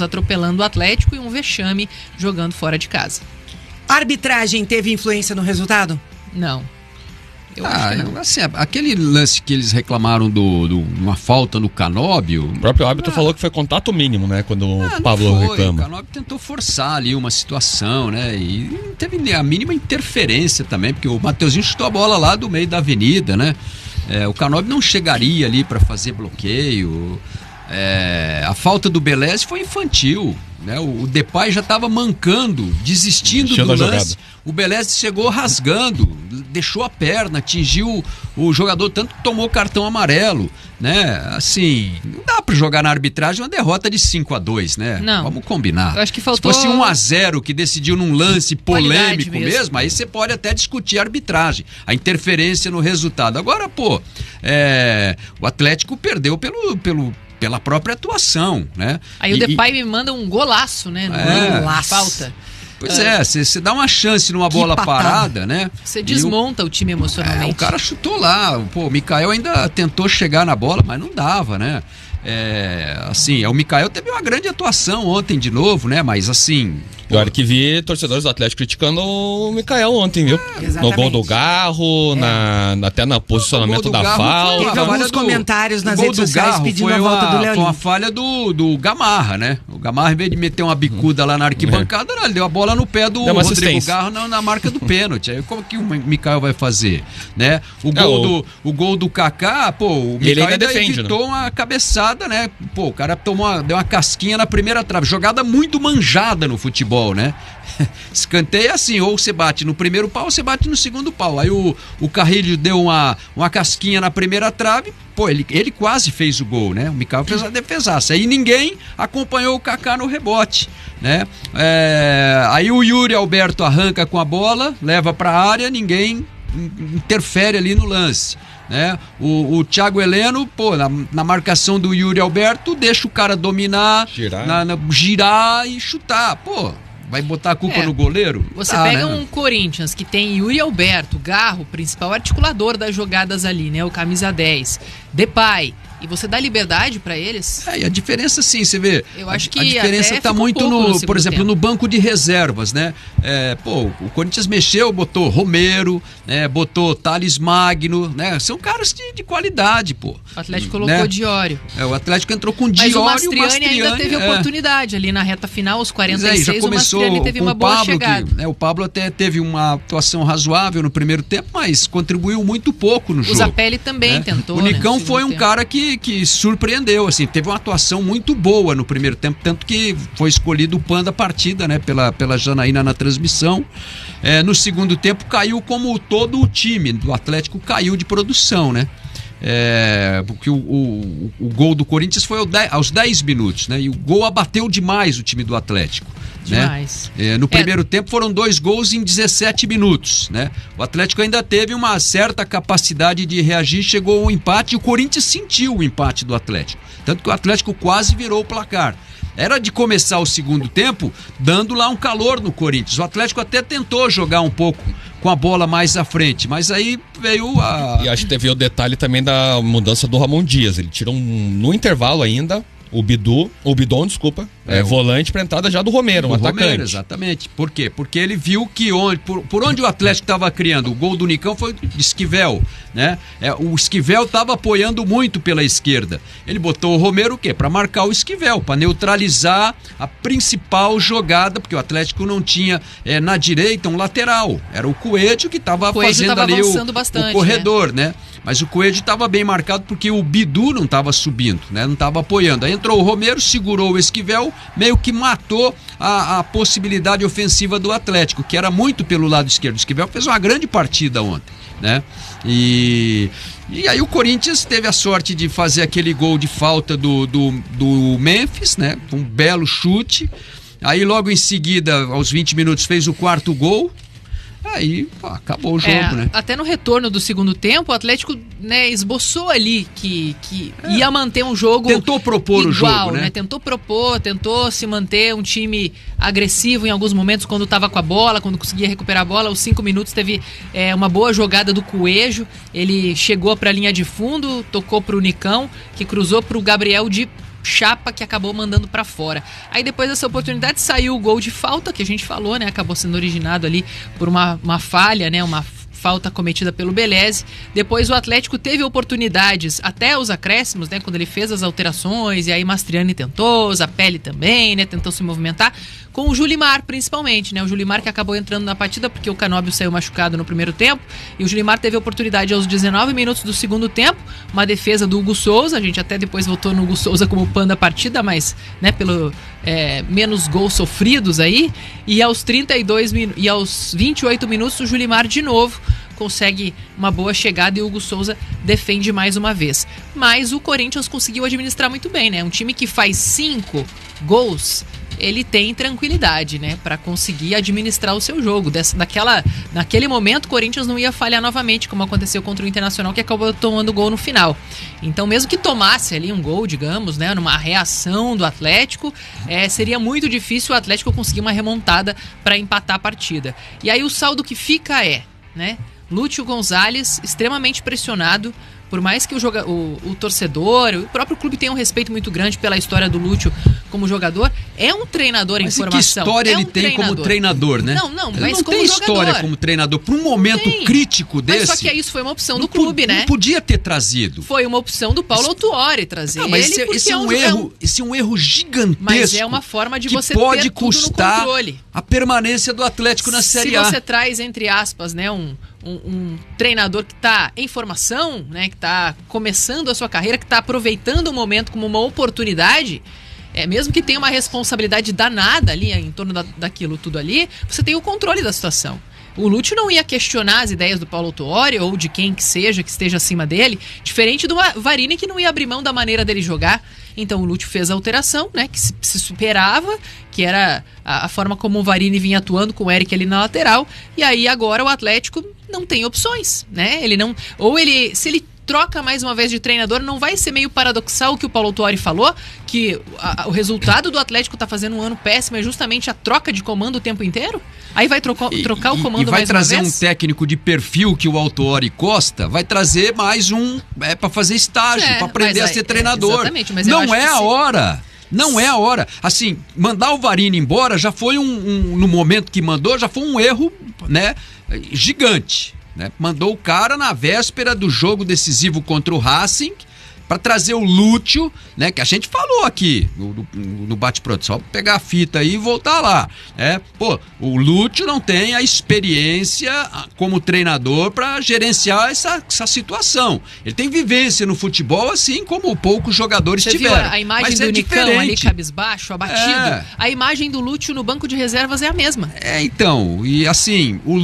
atropelando o Atlético e um vexame jogando fora de casa. A arbitragem teve influência no resultado? Não. Eu acho que não. Assim, aquele lance que eles reclamaram uma falta no Canóbio. O próprio árbitro falou que foi contato mínimo, né? Quando o Pablo reclama. O Canóbio tentou forçar ali uma situação, né? E não teve a mínima interferência também, porque o Mateuzinho chutou a bola lá do meio da avenida, né? O Canóbio não chegaria ali para fazer bloqueio. A falta do Belez foi infantil, né? O Depay já estava mancando, desistindo do lance. O Belez chegou rasgando, deixou a perna, atingiu o jogador, tanto que tomou cartão amarelo, né? Assim, não dá para jogar na arbitragem uma derrota de 5-2, né? Não. Vamos combinar. Eu acho que faltou... Se fosse 1-0 que decidiu num lance polêmico mesmo, aí você pode até discutir a arbitragem, a interferência no resultado. Agora, o Atlético perdeu pela própria atuação, né? Aí o Depay me manda um golaço, né? Golaço. Falta. Pois você dá uma chance numa bola parada, né? Você desmonta o time emocionalmente. O cara chutou lá, o Mikael ainda tentou chegar na bola, mas não dava, né? O Mikael teve uma grande atuação ontem de novo, né? Mas assim... Pior que vi torcedores do Atlético criticando o Mikael ontem, viu? No gol do Garro, até no posicionamento da falta. Teve alguns comentários nas redes sociais pedindo a volta do Léo. Foi uma falha do Gamarra, né? O Gamarra, em vez de meter uma bicuda lá na arquibancada, ele deu a bola no pé do Rodrigo Garro na marca do pênalti. Aí como que o Mikael vai fazer, né? O gol do Kaká, o Mikael ainda evitou uma cabeçada, né? O cara deu uma casquinha na primeira trave. Jogada muito manjada no futebol, né? Escanteio é assim, ou você bate no primeiro pau ou você bate no segundo pau. Aí o Carrilho deu uma casquinha na primeira trave, ele quase fez o gol, né? O Mikael fez a defesaça. Aí ninguém acompanhou o Kaká no rebote, né? Aí o Yuri Alberto arranca com a bola, leva pra área, ninguém interfere ali no lance, né? O Thiago Heleno, na marcação do Yuri Alberto, deixa o cara dominar, girar e chutar. Vai botar a culpa no goleiro? Você pega um Corinthians que tem Yuri Alberto, Garro, principal articulador das jogadas ali, né? O camisa 10, Depay, e você dá liberdade pra eles? E a diferença, sim, você vê. Eu acho que a diferença tá muito por exemplo, no banco de reservas, né? O Corinthians mexeu, botou Romero, né? Botou Thales Magno, né? São caras de qualidade, O Atlético colocou Diório. O Atlético entrou com Diório. Mas o Mastriani ainda teve oportunidade ali na reta final, aos 46, já começou, o Mastriani teve uma boa chegada. O Pablo até teve uma atuação razoável no primeiro tempo, mas contribuiu muito pouco no jogo. O Zapelli também tentou. O Nicão foi um cara que surpreendeu, assim, teve uma atuação muito boa no primeiro tempo, tanto que foi escolhido o PAN da partida, né, pela Janaína na transmissão. No segundo tempo caiu, como todo o time do Atlético caiu de produção, né? Porque o gol do Corinthians foi aos 10 minutos, né? E o gol abateu demais o time do Atlético. Demais. Né? No primeiro tempo foram 2 gols em 17 minutos, né? O Atlético ainda teve uma certa capacidade de reagir, chegou ao empate e o Corinthians sentiu o empate do Atlético. Tanto que o Atlético quase virou o placar. Era de começar o segundo tempo dando lá um calor no Corinthians. O Atlético até tentou jogar um pouco com a bola mais à frente, mas aí veio E acho que teve o detalhe também da mudança do Ramon Dias. Ele tirou no intervalo ainda o Bidon, desculpa, volante para entrada já do Romero, um atacante. Romero, exatamente. Por quê? Porque ele viu que por onde o Atlético estava criando, o gol do Nicão foi de Esquivel, né? O Esquivel estava apoiando muito pela esquerda. Ele botou o Romero o quê? Para marcar o Esquivel, para neutralizar a principal jogada, porque o Atlético não tinha na direita um lateral. Era o Coelho que estava fazendo ali o corredor, né? Mas o Coelho estava bem marcado porque o Bidu não estava subindo, né? Não estava apoiando. Aí entrou o Romero, segurou o Esquivel, meio que matou a possibilidade ofensiva do Atlético, que era muito pelo lado esquerdo. O Esquivel fez uma grande partida ontem, né? E aí o Corinthians teve a sorte de fazer aquele gol de falta do Memphis, né? Um belo chute. Aí logo em seguida, aos 20 minutos, fez o 4º gol. Aí acabou o jogo, né? Até no retorno do segundo tempo, o Atlético, né, esboçou ali que ia manter um jogo. Tentou propor igual, o jogo, né? Tentou se manter um time agressivo em alguns momentos quando estava com a bola, quando conseguia recuperar a bola. Aos 5 minutos teve uma boa jogada do Coelho. Ele chegou para a linha de fundo, tocou para o Nicão, que cruzou para o Gabriel de chapa que acabou mandando pra fora. Aí depois dessa oportunidade saiu o gol de falta, que a gente falou, né? Acabou sendo originado ali por uma falha, né? Uma falta cometida pelo Beleze. Depois o Atlético teve oportunidades até os acréscimos, né? Quando ele fez as alterações, e aí Mastriani tentou, Zapelli também, né? Tentou se movimentar. Com o Julimar, principalmente, né? O Julimar que acabou entrando na partida porque o Canóbio saiu machucado no primeiro tempo. E o Julimar teve oportunidade aos 19 minutos do segundo tempo. Uma defesa do Hugo Souza. A gente até depois votou no Hugo Souza como pan da partida, mas, né, pelo menos gols sofridos aí. E aos 28 minutos, o Julimar de novo consegue uma boa chegada e o Hugo Souza defende mais uma vez. Mas o Corinthians conseguiu administrar muito bem, né? Um time que faz 5 gols, ele tem tranquilidade, né, para conseguir administrar o seu jogo. Naquele momento, o Corinthians não ia falhar novamente, como aconteceu contra o Internacional, que acabou tomando gol no final. Então, mesmo que tomasse ali um gol, digamos, né, numa reação do Atlético, seria muito difícil o Atlético conseguir uma remontada para empatar a partida. E aí o saldo que fica né, Lúcio Gonzalez extremamente pressionado. Por mais que o torcedor, o próprio clube tenha um respeito muito grande pela história do Lúcio como jogador, é um treinador em formação. Mas que história ele tem como treinador, né? Não, ele mas não como tem jogador. História como treinador. Para um momento crítico desse... Mas só que isso foi uma opção do clube, né? Não podia ter trazido. Foi uma opção do Paulo Autuori trazer mas ele, porque esse é um erro gigantesco. Mas é uma forma de você pode ter tudo no controle. A permanência do Atlético na Série A. Se você traz, entre aspas, né, um treinador que está em formação, né, que está começando a sua carreira, que está aproveitando o momento como uma oportunidade, mesmo que tenha uma responsabilidade danada ali em torno daquilo tudo ali, você tem o controle da situação. O Lúcio não ia questionar as ideias do Paulo Autuori ou de quem que seja que esteja acima dele, diferente do Varini, que não ia abrir mão da maneira dele jogar. Então o Lúcio fez a alteração, né, que se superava, que era a forma como o Varini vinha atuando com o Eric ali na lateral, e aí agora o Atlético não tem opções, né? Se ele troca mais uma vez de treinador, não vai ser meio paradoxal o que o Paulo Autuori falou, que o resultado do Atlético tá fazendo um ano péssimo é justamente a troca de comando o tempo inteiro? Aí vai trocar o comando mais uma vez? E vai trazer um técnico de perfil que o Autuori gosta, vai trazer mais para fazer estágio, para aprender a ser treinador. Exatamente, mas não é a hora. Não é a hora. Assim, mandar o Varini embora já foi no momento que mandou, já foi um erro, né, gigante. Né? Mandou o cara na véspera do jogo decisivo contra o Racing para trazer o Lúcio, né, que a gente falou aqui no Bate-Pronto, só pegar a fita aí e voltar lá. O Lúcio não tem a experiência como treinador para gerenciar essa situação. Ele tem vivência no futebol, assim como poucos jogadores tiveram. Você viu a imagem do Nicão ali cabisbaixo, abatido? A imagem do Lúcio no banco de reservas é a mesma. Então, e assim, o